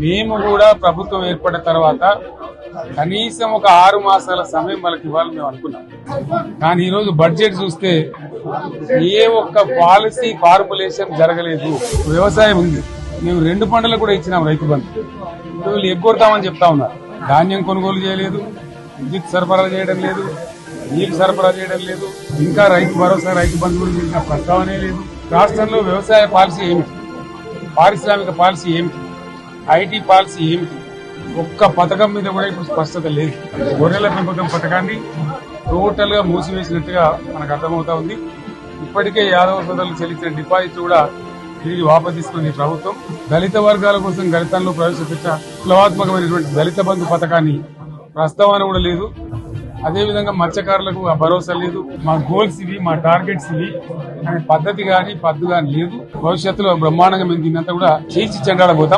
మేము కూడా ప్రభుత్వం ఏర్పడిన తర్వాత కనీసం ఒక 6 మాసాల సమయం వాళ్ళకి ఇవ్వాలని మేము అనుకున్నాం. కానీ ఈరోజు బడ్జెట్ చూస్తే ఏ ఒక్క పాలసీ ఫార్ములేషన్ జరగలేదు. వ్యవసాయం ఉంది, మేము 2 పంటలకు కూడా ఇచ్చినాం రైతు బంధు. వీళ్ళు ఎగ్గొడతామని చెప్తా ఉన్నారు. ధాన్యం కొనుగోలు చేయలేదు, విద్యుత్ సరఫరా చేయడం లేదు, నీళ్లు సరఫరా చేయడం లేదు, ఇంకా రైతు భరోసా రైతు బంధు గురించి ఇంకా ప్రస్తావనే లేదు. రాష్ట్రంలో వ్యవసాయ పాలసీ ఏమిటి, పారిశ్రామిక పాలసీ ఏమిటి, ఐటీ పాలసీ ఏమిటి, ఒక్క పథకం మీద కూడా ఇప్పుడు స్పష్టత లేదు. గొర్రెల పెంపకం పథకాన్ని టోటల్ గా మూసివేసినట్టుగా మనకు అర్థమవుతా ఉంది. ఇప్పటికే యాదవ సోదరులు చెల్లించిన డిపాజిట్ కూడా తిరిగి వాపసు తీసుకుంది ప్రభుత్వం. దళిత వర్గాల కోసం గణితంలో ప్రవేశపెట్టిన విప్లవాత్మకమైనటువంటి దళిత బంధు పథకాన్ని ప్రస్తావన కూడా లేదు. అదేవిధంగా మత్స్యకారులకు ఆ భరోసా లేదు. మా గోల్స్ ఇవి, మా టార్గెట్స్ ఇవి అనే పద్ధతి గాని పద్దు గాని లేదు. భవిష్యత్తులో బ్రహ్మాండంగా మేము దీన్నంతా కూడా చీల్చి చెండాడబోతాం.